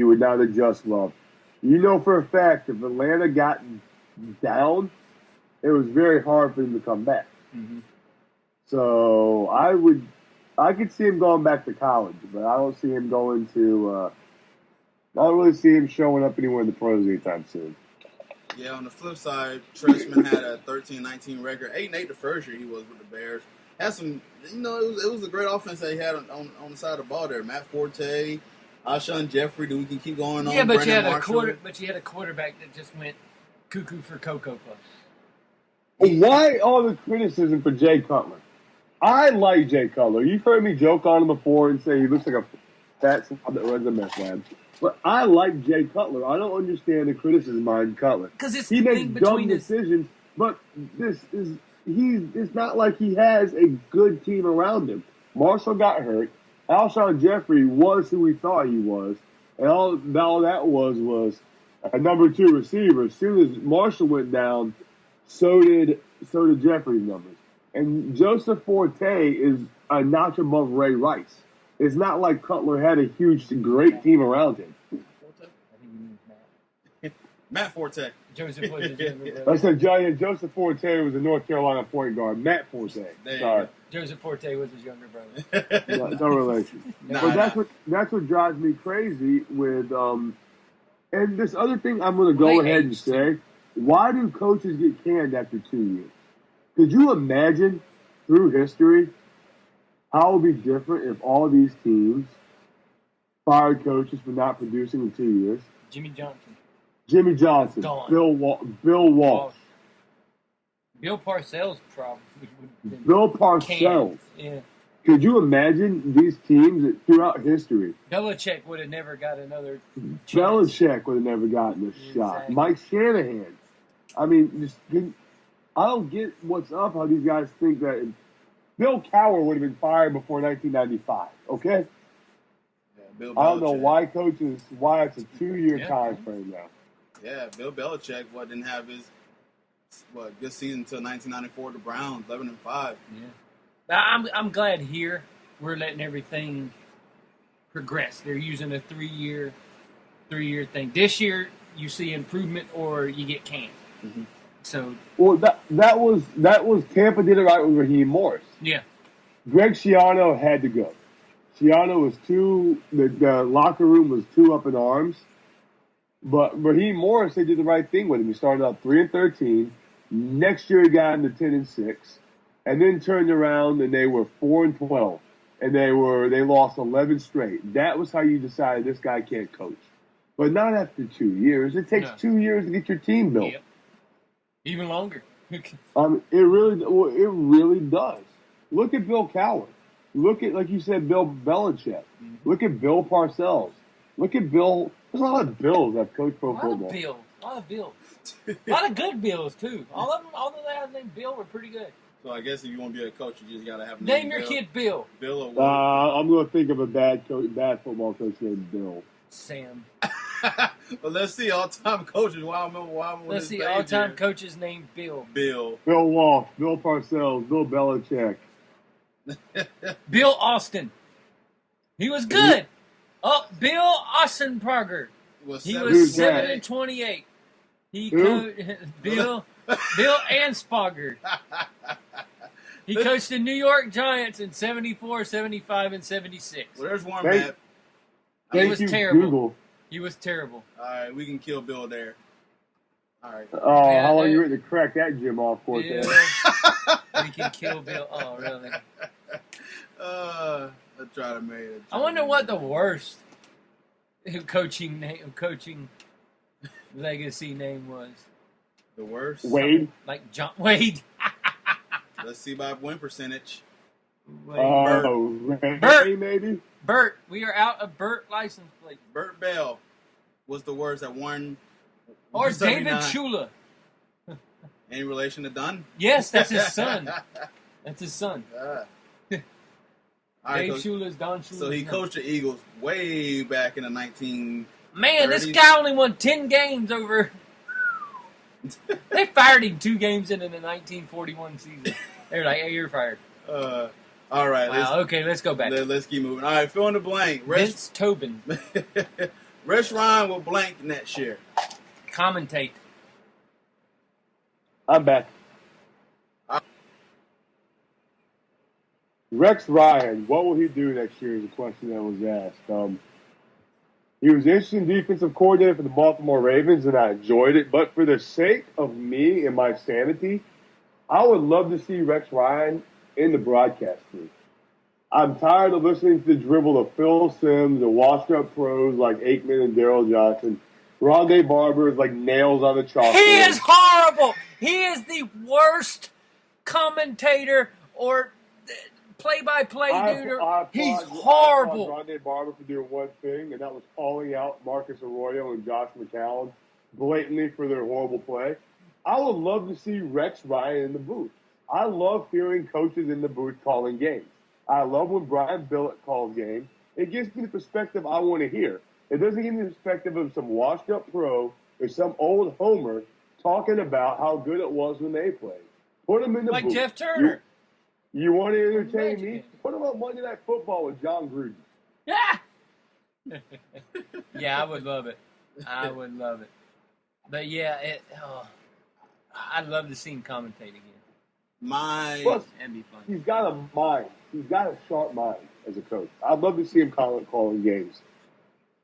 he would not adjust well. You know for a fact if Atlanta got down, it was very hard for him to come back. Mm-hmm. So I could see him going back to college, but I don't see him going to. I don't really see him showing up anywhere in the pros anytime soon. Yeah, on the flip side, Trestman had a 13-19 record, 8-8 the first year he was with the Bears. Had some, it was a great offense that he had on the side of the ball there. Matt Forte, Alshon Jeffrey. We can keep going on. Yeah, but Brandon Marshall. you had a quarterback that just went cuckoo for Cocoa Puffs. Why all the criticism for Jay Cutler? I like Jay Cutler. You've heard me joke on him before and say he looks like a fat slob that runs a meth lab. But I like Jay Cutler. I don't understand the criticism on Cutler. Because he makes dumb decisions, but it's not like he has a good team around him. Marshall got hurt. Alshon Jeffrey was who we thought he was, and all that was a number 2 receiver. As soon as Marshall went down, so did Jeffrey's numbers. And Joseph Forte is a notch above Ray Rice. It's not like Cutler had a great team around him. I think he means Matt. Matt Forte. Joseph was his younger brother. I said Joseph Forte was a North Carolina point guard. Matt Forte. Sorry. Joseph Forte was his younger brother. No relation. But that's what drives me crazy with and this other thing I'm going to go ahead and say, why do coaches get canned after 2 years? Could you imagine through history how it would be different if all these teams fired coaches for not producing in 2 years? Jimmy Johnson. Gone. Bill Walsh. Bill Parcells probably. Bill Parcells. Yeah. Could you imagine these teams throughout history? Belichick would have never got another chance. Belichick would have never gotten a shot. Mike Shanahan. I mean, I don't get what's up, how these guys think that Bill Cowher would have been fired before 1995, okay? Yeah, I don't know why it's a 2-year time frame now. Yeah, Bill Belichick didn't have his good season until 1994. The Browns 11-5. Yeah, I'm glad here we're letting everything progress. They're using a 3-year thing. This year you see improvement or you get canned. Mm-hmm. So that was Tampa did it right with Raheem Morris. Yeah, Greg Schiano had to go. Schiano was the locker room was too up in arms. But Raheem Morris, they did the right thing with him. He started out 3-13. Next year, he got into 10-6, and then turned around and they were 4-12, and they lost 11 straight. That was how you decided this guy can't coach. But not after 2 years. It takes 2 years to get your team built. Yep. Even longer. It really does. Look at Bill Cowher. Look at, like you said, Bill Belichick. Mm-hmm. Look at Bill Parcells. Look at Bill. There's a lot of Bills that have coached pro football. A lot of Bills. A lot of good Bills, too. All of them that have named Bill were pretty good. So I guess if you want to be a coach, you just got to have a name your kid Bill. Bill or what? I'm going to think of a bad football coach named Bill. Sam. Well, let's see all-time coaches. Let's see all-time coaches named Bill. Bill Walsh, Bill Parcells, Bill Belichick. Bill Austin. He was good. Bill Ossenbarger. He was 7-28. Bill and Spogger. He coached the New York Giants in 74, 75, and 76. Well, there's one, Matt. He was terrible. Google. He was terrible. All right, we can kill Bill there. All right. Oh, yeah, how long you ready to crack that gym off for? We can kill Bill. Oh, really? Let's try to make it. I wonder what the worst coaching legacy name was. The worst? Wade. Like John Wade. Let's see by win percentage. Bert, maybe. Bert. We are out of Bert license plate. Bert Bell was the worst at one. Or David Shula. Any relation to Dunn? Yes, that's his son. That's his son. Dave Shula's Don Shula. So he coached the Eagles way back in the 1930s. Man, this guy only won 10 games over. They fired him 2 games into the 1941 season. They're like, "Hey, you're fired." All right. Wow. Okay, let's go back. Let's keep moving. All right, fill in the blank. Vince Tobin. Rex Ryan will blank next year. Commentate. I'm back. Rex Ryan, what will he do next year is a question that was asked. He was interesting defensive coordinator for the Baltimore Ravens, and I enjoyed it. But for the sake of me and my sanity, I would love to see Rex Ryan in the broadcast team. I'm tired of listening to the dribble of Phil Simms and washed-up pros like Aikman and Daryl Johnson. Rondé Barber is like nails on the chalkboard. He is horrible. He is the worst commentator or play-by-play dude. He's horrible. I applaud Rondé Barber for doing one thing, and that was calling out Marcus Arroyo and Josh McCown blatantly for their horrible play. I would love to see Rex Ryan in the booth. I love hearing coaches in the booth calling games. I love when Brian Billett calls games. It gives me the perspective I want to hear. It doesn't give me the perspective of some washed-up pro or some old homer talking about how good it was when they played. Put them in the booth. Like Jeff Turner. You want to entertain me? Put them on Monday Night Football with John Gruden. Yeah. Yeah, I would love it. I would love it. But yeah, I'd love to see him commentate again. Plus, that'd be fun. He's got a mind. He's got a sharp mind as a coach. I'd love to see him calling games.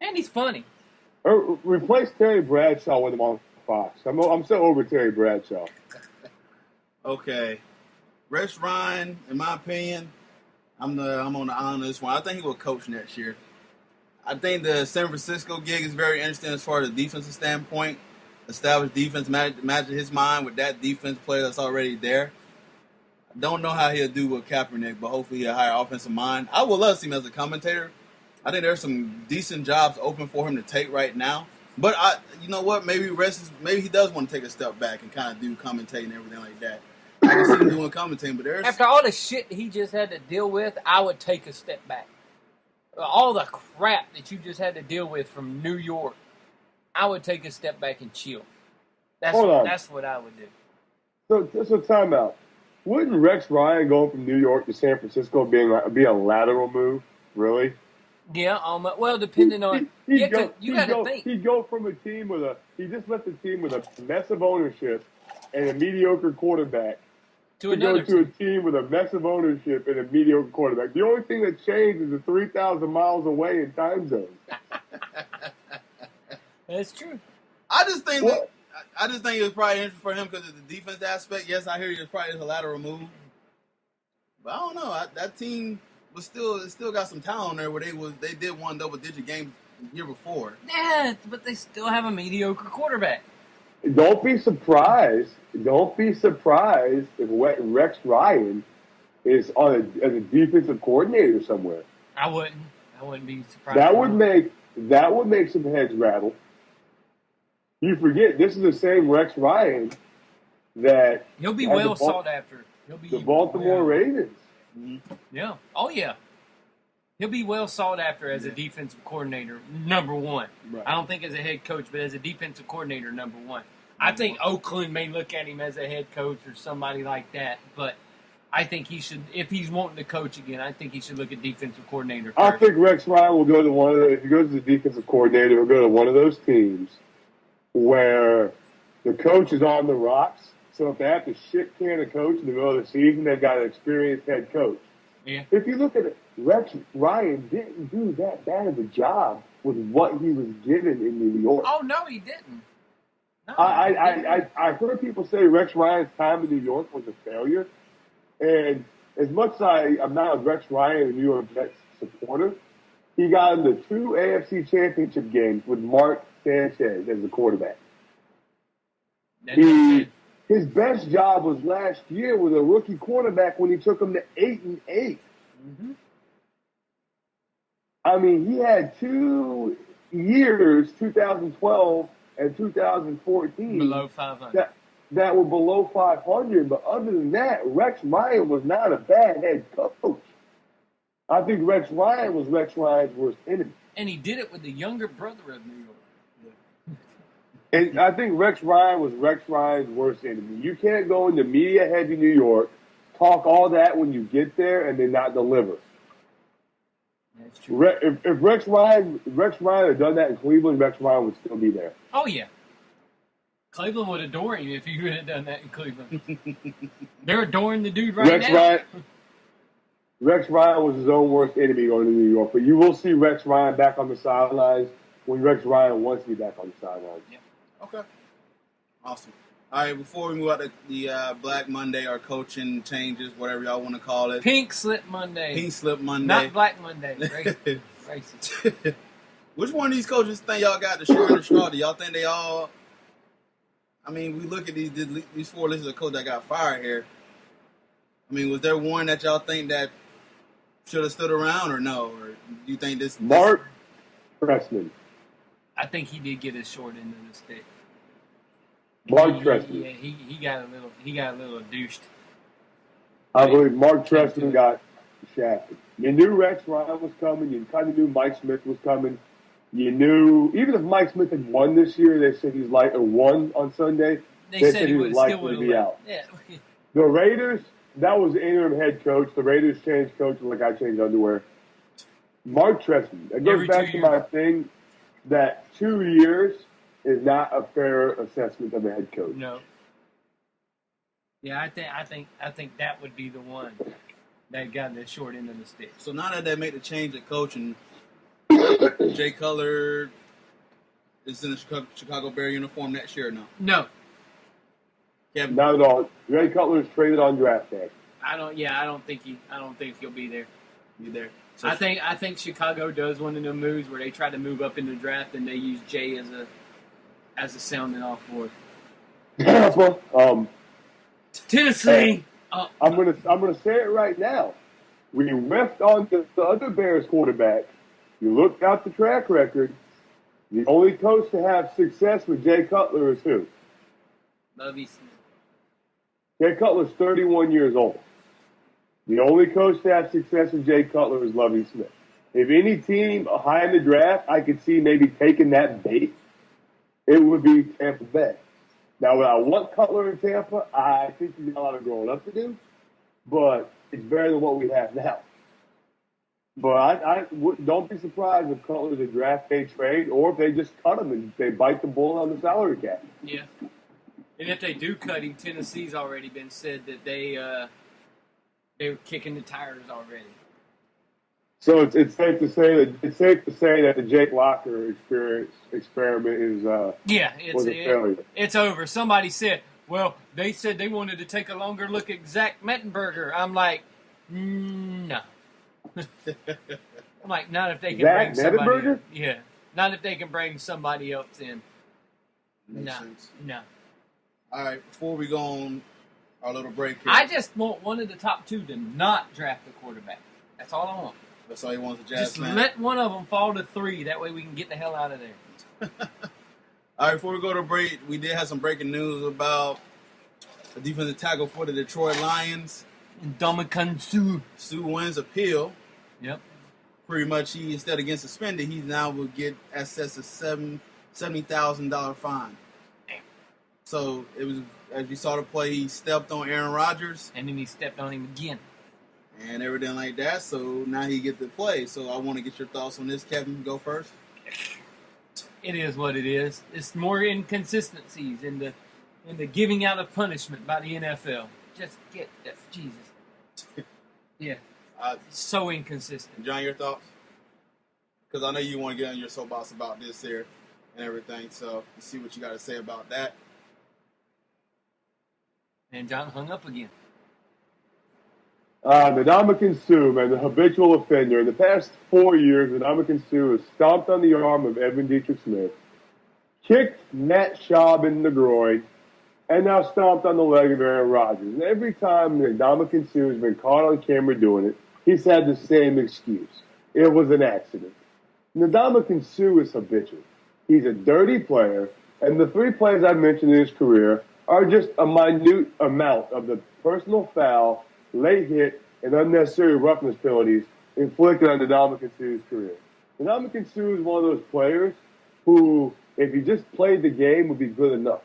And he's funny. Or replace Terry Bradshaw with him on Fox. I'm so over Terry Bradshaw. Okay. Rex Ryan, in my opinion, I'm on the island of this one. I think he will coach next year. I think the San Francisco gig is very interesting as far as the defensive standpoint. Established defense, imagine his mind with that defense player that's already there. I don't know how he'll do with Kaepernick, but hopefully he'll hire offensive mind. I would love to see him as a commentator. I think there's some decent jobs open for him to take right now. But you know what? Maybe he does want to take a step back and kind of do commentating and everything like that. I can see him doing commentating, but after all the shit he just had to deal with, I would take a step back. All the crap that you just had to deal with from New York, I would take a step back and chill. That's what I would do. So time out. Wouldn't Rex Ryan going from New York to San Francisco be a lateral move? Really? Yeah, well, depending on you got to think. He'd go from a team he just left the team with a mess of ownership and a mediocre quarterback to go to a team with a mess of ownership and a mediocre quarterback. The only thing that changed is the 3,000 miles away in time zone. That's true. I just think it was probably interesting for him because of the defense aspect. Yes, I hear it probably is a lateral move, but I don't know. That team was still got some talent on there where they did one double-digit game the year before. Yeah, but they still have a mediocre quarterback. Don't be surprised if Rex Ryan is as a defensive coordinator somewhere. I wouldn't be surprised. That would make some heads rattle. You forget this is the same Rex Ryan that he'll be well sought after. He'll be the Baltimore Ravens. Mm-hmm. Yeah. Oh yeah. He'll be well sought after as a defensive coordinator, number one. Right. I don't think as a head coach, but as a defensive coordinator, number one. I think Oakland may look at him as a head coach or somebody like that, but I think he should, if he's wanting to coach again, I think he should look at defensive coordinator first. I think Rex Ryan will go to if he goes to the defensive coordinator, he'll go to one of those teams where the coach is on the rocks. So if they have to shit can a coach in the middle of the season, they've got an experienced head coach. Yeah. If you look at it, Rex Ryan didn't do that bad of a job with what he was given in New York. Oh, no, he didn't. No, I heard people say Rex Ryan's time in New York was a failure. And as much as I'm not a Rex Ryan New York Jets supporter, he got into 2 AFC championship games with Mark Sanchez as the quarterback. His best job was last year with a rookie quarterback when he took him to 8-8. Mm-hmm. I mean, he had 2 years, 2012 and 2014, below 500. That were below 500. But other than that, Rex Ryan was not a bad head coach. I think Rex Ryan was Rex Ryan's worst enemy. And he did it with the younger brother of New York. Yeah. And I think Rex Ryan was Rex Ryan's worst enemy. You can't go into media-heavy New York, talk all that when you get there, and then not deliver. That's true. If Rex Ryan had done that in Cleveland, Rex Ryan would still be there. Oh, yeah. Cleveland would adore him if he would have done that in Cleveland. They're adoring the dude right now. Rex Ryan was his own worst enemy going to New York, but you will see Rex Ryan back on the sidelines when Rex Ryan wants to be back on the sidelines. Yeah. Okay. Awesome. All right, before we move out to the Black Monday or coaching changes, whatever y'all want to call it. Pink Slip Monday. Pink Slip Monday. Not Black Monday. Racist. Which one of these coaches think y'all got the short and the straw? Do y'all think they all... I mean, we look at these four lists of coaches that got fired here. I mean, was there one that y'all think that should have stood around or no? Or do you think this... Marc Trestman. I think he did get his short end of the stick. Marc Trestman. Yeah, he got a little douched. I believe Marc Trestman got shafted. You knew Rex Ryan was coming. You kind of knew Mike Smith was coming. You knew, even if Mike Smith had won this year, they said he's like, or won on Sunday, they said he was likely to be out. Yeah. The Raiders, that was the interim head coach. The Raiders changed coaches like I changed underwear. Marc Trestman. It goes back to my thing that 2 years is not a fair assessment of a head coach. No. Yeah, I think that would be the one that got the short end of the stick. So now that they made the change at coaching, Jay Cutler is in the Chicago Bear uniform next year or no? No. Kevin? Not at all. Jay Cutler is traded on draft day. I don't think he'll be there. Be there. So I think Chicago does one of them moves where they try to move up in the draft and they use Jay as a sounding off board. Tennessee. I'm gonna say it right now. When you left on the other Bears quarterback, you looked out the track record. The only coach to have success with Jay Cutler is who? Lovie Smith. Jay Cutler's 31 years old. The only coach to have success with Jay Cutler is Lovie Smith. If any team high in the draft, I could see maybe taking that bait, it would be Tampa Bay. Now, would I want Cutler in Tampa? I think he's got a lot of growing up to do, but it's better than what we have now. But don't be surprised if Cutler's a draft day trade or if they just cut him and they bite the bullet on the salary cap. Yeah. And if they do cut him, Tennessee's already been said that they were kicking the tires already. So it's safe to say that the Jake Locker experiment is was a failure. It's over. Somebody said, well, they said they wanted to take a longer look at Zach Mettenberger. I'm like, no. I'm like, not if they can bring somebody else. Yeah. Not if they can bring somebody else in. No. All right, before we go on our little break here. I just want one of the top two to not draft a quarterback. That's all I want. That's all he wants, a Jazz Just fan. let one of them fall to 3. That way we can get the hell out of there. All right, before we go to break, we did have some breaking news about the defensive tackle for the Detroit Lions. Ndamukong Suh. Suh wins appeal. Yep. Pretty much, he instead of getting suspended, he now will get assessed a $70,000 fine. Damn. So it was, as you saw the play, he stepped on Aaron Rodgers. And then he stepped on him again. And everything like that, so now he gets to play. So I want to get your thoughts on this. Kevin, go first. It is what it is. It's more inconsistencies in the giving out of punishment by the NFL. Just get that. Jesus. Yeah. So inconsistent. John, your thoughts? Because I know you want to get on your soapbox about this here and everything, so let's see what you got to say about that. And John hung up again. Ndamukong Suh, man, the habitual offender. In the past 4 years, Ndamukong Suh has stomped on the arm of Evan Dietrich Smith, kicked Matt Schaub in the groin, and now stomped on the leg of Aaron Rodgers. And every time Ndamukong Suh has been caught on camera doing it, he's had the same excuse. It was an accident. Ndamukong Suh is habitual. He's a dirty player, and the 3 plays I mentioned in his career are just a minute amount of the personal foul, late hit, and unnecessary roughness penalties inflicted on Ndamukong Suh's career. Ndamukong Suh is one of those players who, if he just played the game, would be good enough.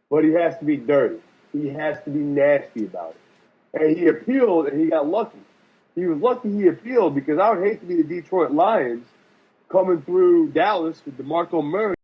But he has to be dirty. He has to be nasty about it. And he appealed, and he got lucky. He was lucky he appealed because I would hate to be the Detroit Lions coming through Dallas with DeMarco Murray